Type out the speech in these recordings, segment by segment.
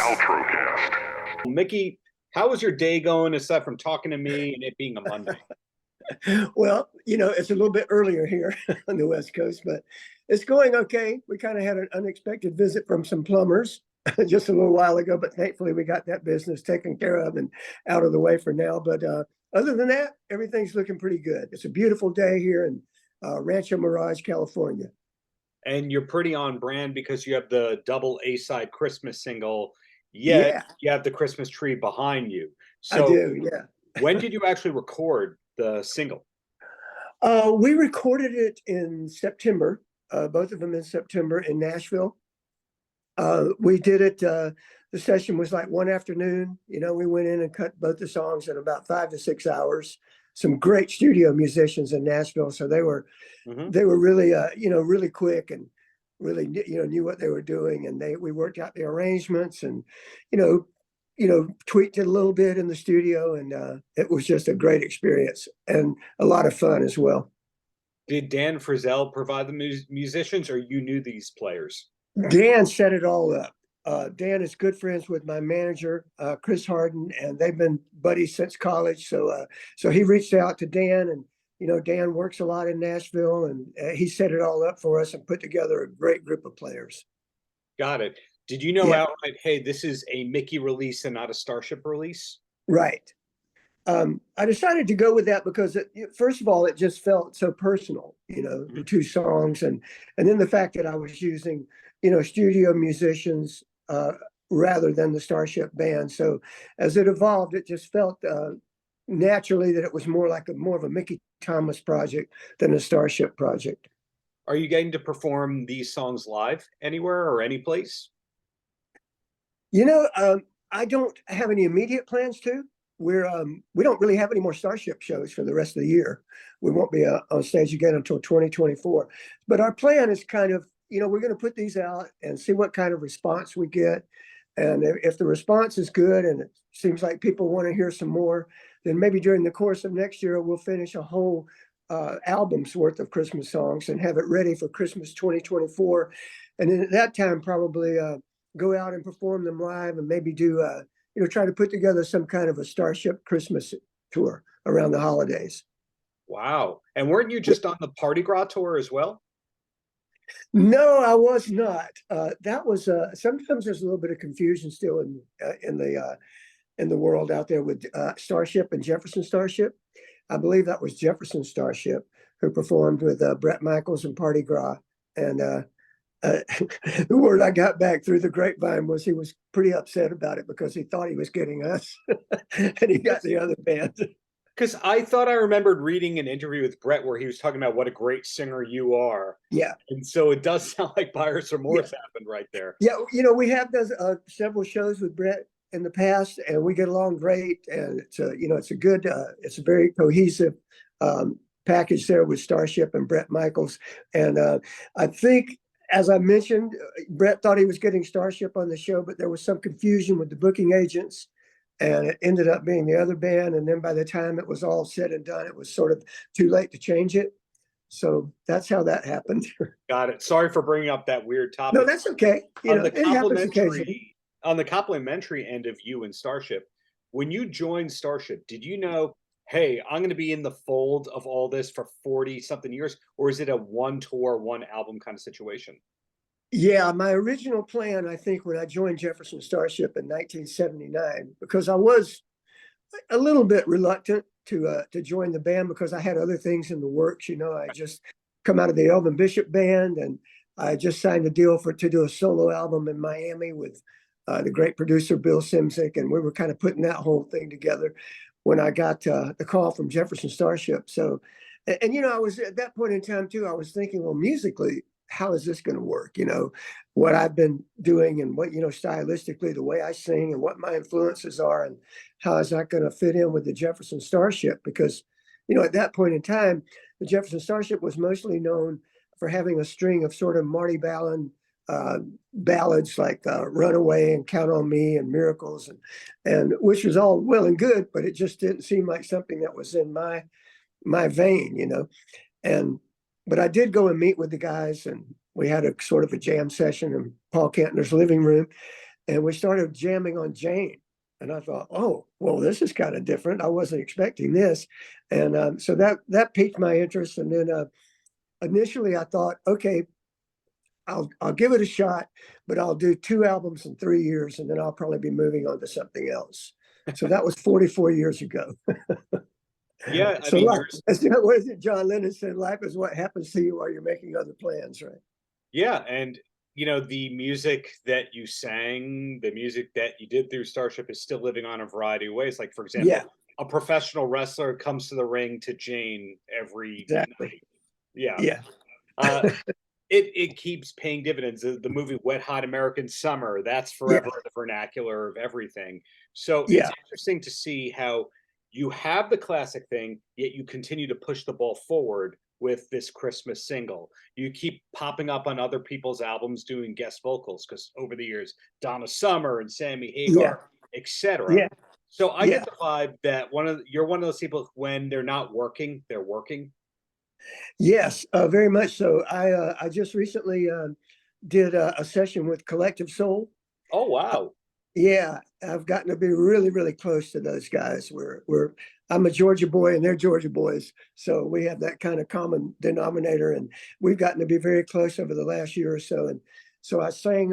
Paltrocast. Mickey, how was your day going aside from talking to me and it being a Monday? Well, it's a little bit earlier here on the West Coast, but it's going okay. We kind of had an unexpected visit from some plumbers just a little while ago, but thankfully we got that business taken care of and out of the way for now. But other than that, everything's looking pretty good. It's a beautiful day here in Rancho Mirage, California. And you're pretty on brand because you have the double A-side Christmas single, yet Yeah, you have the Christmas tree behind you. I So do. Yeah. when did you actually record the single? We recorded it in September, both of them in September in Nashville. We did it, the session was like one afternoon. We went in and cut both the songs in about 5 to 6 hours. Some great studio musicians in Nashville. So they were Mhm. really, really quick and really, knew what they were doing. And we worked out the arrangements and, you know, tweaked it a little bit in the studio. And it was just a great experience and a lot of fun as well. Did Dan Frizzell provide the musicians, or you knew these players? Dan set it all up. Dan is good friends with my manager, Chris Harden, and they've been buddies since college. So he reached out to Dan, and Dan works a lot in Nashville, and he set it all up for us and put together a great group of players. Got it. Did you know Yeah, outright, hey, this is a Mickey release and not a Starship release? right. I decided to go with that because first of all, it just felt so personal, the Mhm. two songs, and then the fact that I was using, studio musicians rather than the Starship band. So as it evolved, it just felt naturally that it was more of a Mickey Thomas project than a Starship project. Are you getting to perform these songs live anywhere or any place? I don't have any immediate plans to. We don't really have any more Starship shows for the rest of the year. We won't be on stage again until 2024. But our plan is kind of, we're going to put these out and see what kind of response we get. And if the response is good and it seems like people want to hear some more, then maybe during the course of next year we'll finish a whole album's worth of Christmas songs and have it ready for Christmas 2024. And then at that time, probably go out and perform them live and maybe do try to put together some kind of a Starship Christmas tour around the holidays. Wow. And weren't you just on the Party Gras tour as well? No, I was not. That was sometimes there's a little bit of confusion still in the world out there with Starship and Jefferson Starship. I believe that was Jefferson Starship who performed with Bret Michaels and Party Gras. And the word I got back through the grapevine was he was pretty upset about it because he thought he was getting us and he got the other band. Because I thought I remembered reading an interview with Bret where he was talking about what a great singer you are. Yeah. And so it does sound like buyer's remorse happened right there. Yeah. We have done several shows with Bret in the past and we get along great. And it's a good, it's a very cohesive package there with Starship and Bret Michaels. And I think, as I mentioned, Bret thought he was getting Starship on the show, but there was some confusion with the booking agents and it ended up being the other band. And then by the time it was all said and done, it was sort of too late to change it. So that's how that happened. Got it. Sorry for bringing up that weird topic. No, that's okay. It happens occasionally. On the complimentary end of you and Starship, when you joined Starship, did you know, hey, I'm going to be in the fold of all this for 40 something years? Or is it a one tour, one album kind of situation? Yeah, my original plan, I think, when I joined Jefferson Starship in 1979, because I was a little bit reluctant to join the band because I had other things in the works. I just come out of the Elvin Bishop band, and I just signed a deal to do a solo album in Miami with the great producer Bill Simzik, and we were kind of putting that whole thing together when I got the call from Jefferson Starship. So, and I was at that point in time too. I was thinking, well, musically, how is this going to work? What I've been doing and what, stylistically, the way I sing and what my influences are and how is that going to fit in with the Jefferson Starship? Because, at that point in time, the Jefferson Starship was mostly known for having a string of sort of Marty Ballin ballads like Runaway and Count on Me and Miracles and which was all well and good, but it just didn't seem like something that was in my vein, but I did go and meet with the guys and we had a sort of a jam session in Paul Kantner's living room. and we started jamming on Jane. And I thought, oh, well, this is kind of different. I wasn't expecting this. And so that piqued my interest. And then initially I thought, okay, I'll give it a shot, but I'll do 2 albums in 3 years, and then I'll probably be moving on to something else. So that was 44 years ago. Yeah, I So mean, what is it John Lennon said? Life is what happens to you while you're making other plans, right? yeah, and the music that you sang, the music that you did through Starship is still living on a variety of ways. Like, for example, Yeah, a professional wrestler comes to the ring to Jane every exactly. night. Yeah. Yeah, Uh, it keeps paying dividends. The movie Wet Hot American Summer, that's forever yeah, in the vernacular of everything. So it's yeah, interesting to see how you have the classic thing, yet you continue to push the ball forward with this Christmas single. You keep popping up on other people's albums doing guest vocals because over the years, Donna Summer and Sammy yeah, Hagar, etc. yeah. So I get Yeah. the vibe that you're one of those people when they're not working, they're working. Yes, very much so. I just recently did a session with Collective Soul. Oh wow. Yeah, I've gotten to be really, really close to those guys. I'm a Georgia boy and they're Georgia boys, so we have that kind of common denominator, and we've gotten to be very close over the last year or so. And so I sang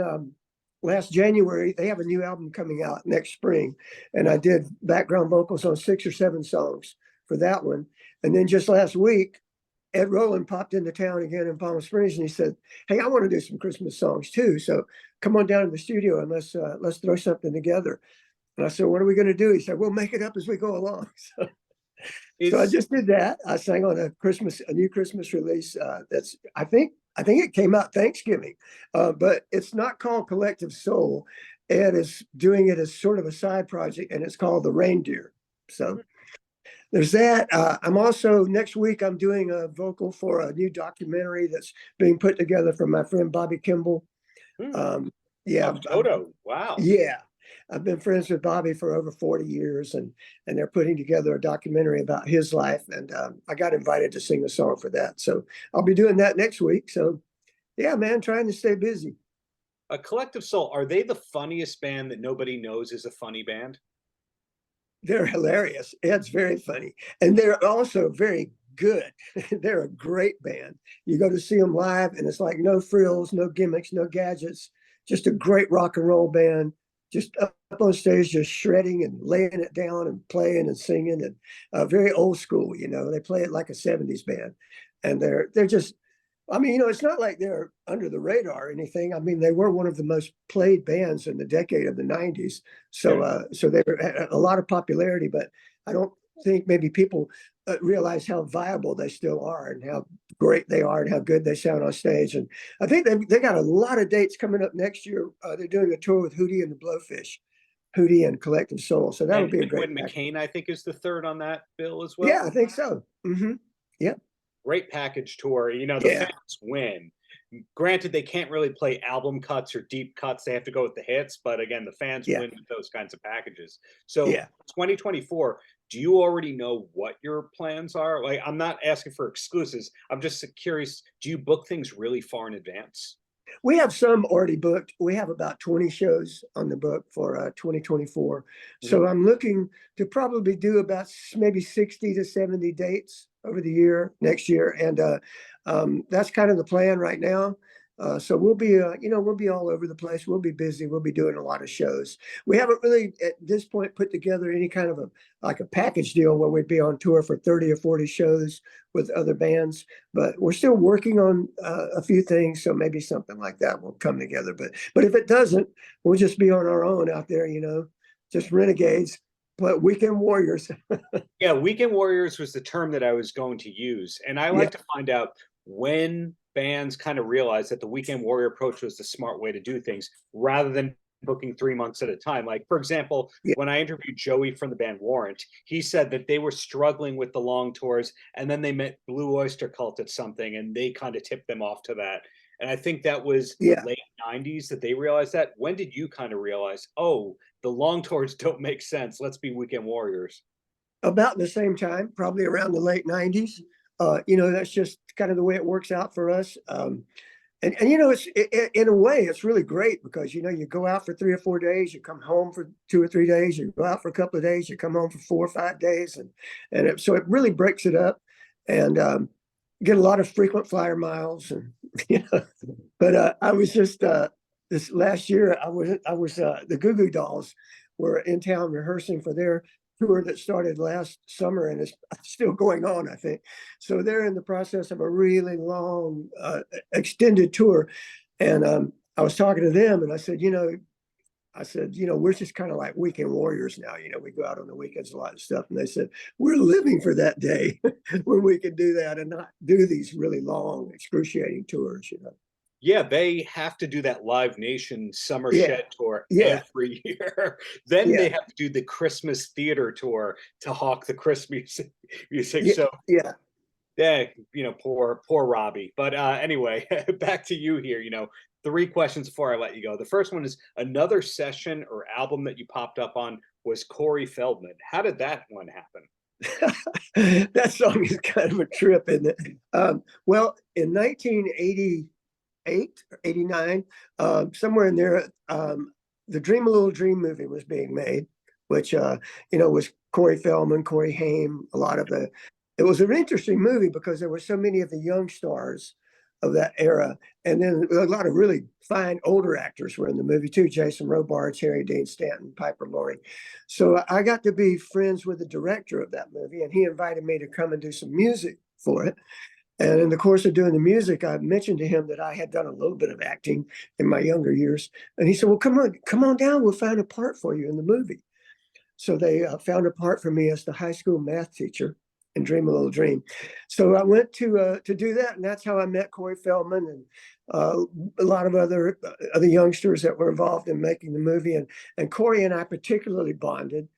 last January. They have a new album coming out next spring, and I did background vocals on 6 or 7 songs for that one. And then just last week, Ed Roland popped into town again in Palm Springs, and he said, "Hey, I want to do some Christmas songs too. So come on down to the studio and let's throw something together." And I said, "What are we going to do?" He said, "We'll make it up as we go along." So I Is just did that. I sang on a new Christmas release. That's I think it came out Thanksgiving, but it's not called Collective Soul. Ed is doing it as sort of a side project, and it's called The Reindeer. So there's that. I'm also next week. I'm doing a vocal for a new documentary that's being put together from my friend Bobby Kimball. hmm, Um, yeah, Toto. Wow. yeah. I've been friends with Bobby for over 40 years, and they're putting together a documentary about his life. And I got invited to sing a song for that, so I'll be doing that next week. So yeah, man, trying to stay busy. A Collective Soul, are they the funniest band that nobody knows is a funny band? They're hilarious. Ed's very funny, and they're also very good. They're a great band. You go to see them live, and it's like no frills, no gimmicks, no gadgets. Just a great rock and roll band. Just up on stage, just shredding and laying it down and playing and singing, and very old school. They play it like a '70s band, and they're just. I mean, it's not like they're under the radar or anything. I mean, they were one of the most played bands in the decade of the '90s. So, Yeah. so they had a lot of popularity, but I don't think maybe people realize how viable they still are and how great they are and how good they sound on stage. And I think they got a lot of dates coming up next year. They're doing a tour with Hootie and the Blowfish, Hootie and Collective Soul. So that'll And be a great Quinn package. McCain, I think, is the third on that bill as well. Yeah, I think so. Yeah, Great package tour. The yeah, fans win. Granted, they can't really play album cuts or deep cuts. They have to go with the hits. But again, the fans yeah, win with those kinds of packages. So yeah. 2024, do you already know what your plans are? Like, I'm not asking for exclusives. I'm just curious, do you book things really far in advance? We have some already booked. We have about 20 shows on the book for 2024. Mhm. So I'm looking to probably do about maybe 60 to 70 dates over the year, next year. And that's kind of the plan right now. So we'll be all over the place. We'll be busy. We'll be doing a lot of shows. We haven't really at this point put together any kind of like a package deal where we'd be on tour for 30 or 40 shows with other bands, but we're still working on a few things. So maybe something like that will come together. But if it doesn't, we'll just be on our own out there, just renegades, but weekend warriors. Yeah, weekend warriors was the term that I was going to use. And I Yeah, like to find out when bands kind of realized that the weekend warrior approach was the smart way to do things rather than booking 3 months at a time. Like, for example, yeah, when I interviewed Joey from the band Warrant, he said that they were struggling with the long tours and then they met Blue Oyster Cult at something and they kind of tipped them off to that. And I think that was yeah. late 90s that they realized that. When did you kind of realize, oh, the long tours don't make sense? Let's be weekend warriors. About the same time, probably around the late '90s. That's just kind of the way it works out for us. And you know, in a way, it's really great because, you know, you go out for 3 or 4 days, you come home for 2 or 3 days, you go out for a couple of days, you come home for 4 or 5 days. So it really breaks it up and get a lot of frequent flyer miles. And, you know, but I was just, this last year, the Goo Goo Dolls were in town rehearsing for their tour that started last summer and is still going on, I think. So they're in the process of a really long, extended tour. And I was talking to them and I said, we're just kind of like weekend warriors now. You know, we go out on the weekends, a lot of stuff. And they said, we're living for that day when we can do that and not do these really long, excruciating tours, you know. Yeah, they have to do that Live Nation Summer Yeah. Shed tour Yeah. every year. Then they Yeah. have to do the Christmas theater tour to hawk the Christmas music. Yeah. So Yeah. yeah, poor Robbie. But anyway, back to you here. 3 questions before I let you go. The first one is another session or album that you popped up on was Corey Feldman. How did that one happen? That song is kind of a trip, isn't it? Well, in 1988 or 89, somewhere in there, the Dream a Little Dream movie was being made, which, was Corey Feldman, Corey Haim, it was an interesting movie because there were so many of the young stars of that era. And then a lot of really fine older actors were in the movie too. Jason Robards, Harry Dean Stanton, Piper Laurie. So I got to be friends with the director of that movie, and he invited me to come and do some music for it. And in the course of doing the music, I mentioned to him that I had done a little bit of acting in my younger years. And he said, well, come on down. We'll find a part for you in the movie. So they found a part for me as the high school math teacher in Dream a Little Dream. So I went to do that, and that's how I met Corey Feldman and a lot of other youngsters that were involved in making the movie. And Corey and I particularly bonded.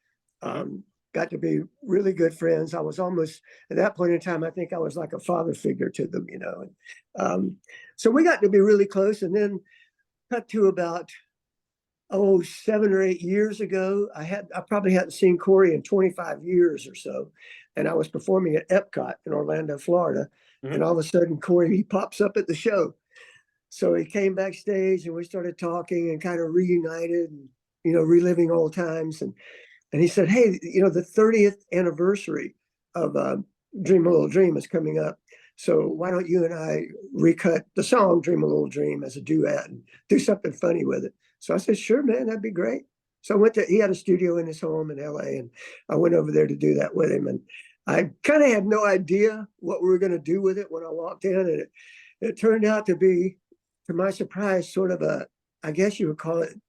Got to be really good friends. I was almost, at that point in time, I think I was like a father figure to them, you know. And so we got to be really close. And then cut to about 7 or 8 years ago, I probably hadn't seen Corey in 25 years or so. And I was performing at Epcot in Orlando, Florida. And all of a sudden, Corey, he pops up at the show. So he came backstage and we started talking and kind of reunited and, reliving old times. And he said, hey, the 30th anniversary of Dream a Little Dream is coming up. So why don't you and I recut the song Dream a Little Dream as a duet and do something funny with it? So I said, sure, man, that'd be great. So he had a studio in his home in LA, and I went over there to do that with him. And I kind of had no idea what we were going to do with it when I walked in. And it turned out to be, to my surprise, sort of I guess you would call it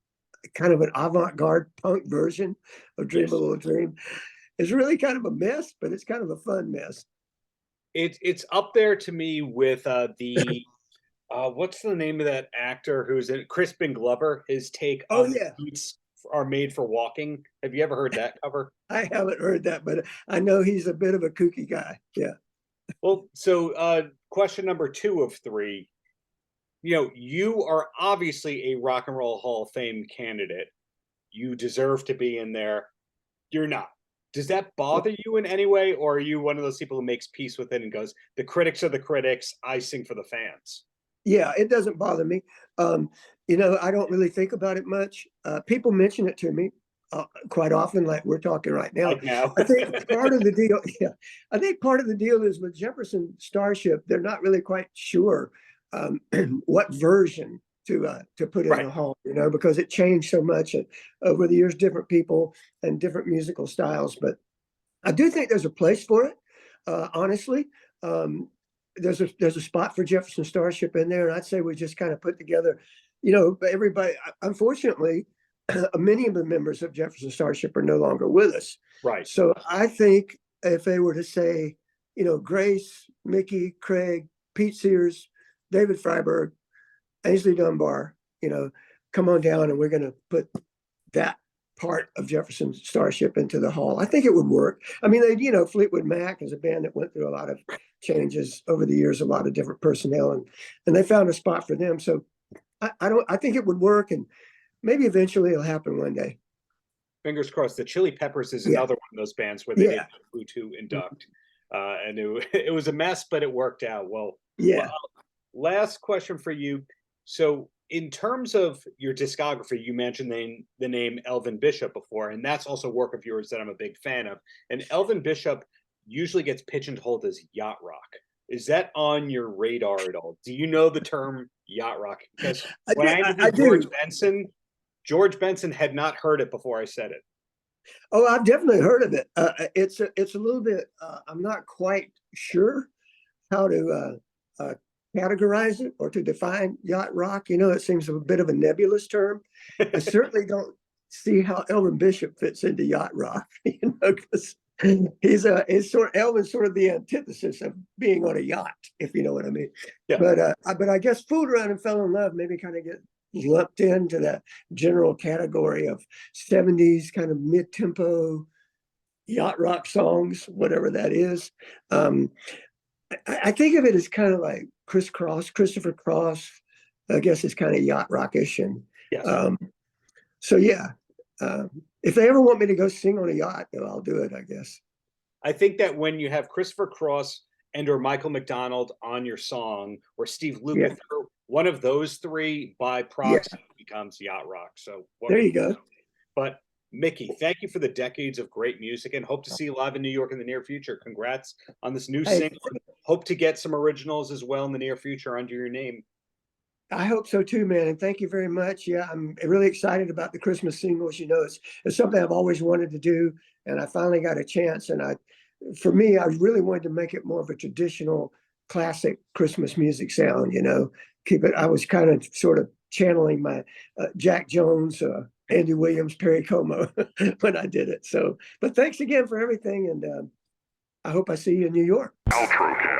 kind of an avant-garde punk version of Dream a Little Dream. It's really kind of a mess, but it's kind of a fun mess. It's up there to me with the what's the name of that actor who's in Crispin Glover? His take on Beats Are Made for Walking. Have you ever heard that cover? I haven't heard that, but I know he's a bit of a kooky guy. Yeah. Well, so question number 2 of 3. You are obviously a Rock and Roll Hall of Fame candidate. You deserve to be in there. You're not. Does that bother you in any way, or are you one of those people who makes peace with it and goes, the critics are the critics, I sing for the fans? Yeah, it doesn't bother me. I don't really think about it much. People mention it to me quite often, like we're talking right now. Like now. I think part of the deal, I think part of the deal is with Jefferson Starship, they're not really quite sure what version to put in the hall, because it changed so much over the years, different people and different musical styles. But I do think there's a place for it. Honestly, there's a spot for Jefferson Starship in there, and I'd say we just kind of put together, everybody. Unfortunately, many of the members of Jefferson Starship are no longer with us. Right. So I think if they were to say, Grace, Mickey, Craig, Pete Sears, David Freiberg, Ainsley Dunbar, come on down and we're going to put that part of Jefferson Starship into the hall. I think it would work. I mean, Fleetwood Mac is a band that went through a lot of changes over the years, a lot of different personnel, and they found a spot for them. So I think it would work, and maybe eventually it'll happen one day. Fingers crossed. The Chili Peppers is another one of those bands where they didn't know who to induct. And it was a mess, but it worked out. Well, last question for you. So, in terms of your discography, you mentioned the name Elvin Bishop before, and that's also work of yours that I'm a big fan of. And Elvin Bishop usually gets pigeonholed as yacht rock. Is that on your radar at all? Do you know the term yacht rock? Because when I I interviewed do. George Benson had not heard it before I said it. Oh, I've definitely heard of it. It's a little bit. I'm not quite sure how to categorize it or to define yacht rock. You know, it seems a bit of a nebulous term. I certainly don't see how Elvin Bishop fits into yacht rock. You know, because Elvin's sort of the antithesis of being on a yacht, if you know what I mean. Yeah. But I guess Fooled Around and Fell in Love maybe kind of get lumped into that general category of 70s kind of mid-tempo yacht rock songs, whatever that is. I think of it as kind of like Christopher Cross, I guess is kind of yacht rockish. And Yes. So yeah, if they ever want me to go sing on a yacht, I'll do it, I guess. I think that when you have Christopher Cross and or Michael McDonald on your song, or Steve Lukather, one of those three by proxy becomes yacht rock. So there you go. But Mickey, thank you for the decades of great music, and hope to see you live in New York in the near future. Congrats on this new single. Hope to get some originals as well in the near future under your name. I hope so too, man. And thank you very much. Yeah, I'm really excited about the Christmas singles. You know, it's something I've always wanted to do, and I finally got a chance. And for me, I really wanted to make it more of a traditional, classic Christmas music sound. You know, keep it. I was kind of sort of channeling my Jack Jones, Andy Williams, Perry Como when I did it. So, but thanks again for everything, and I hope I see you in New York. Paltrocast.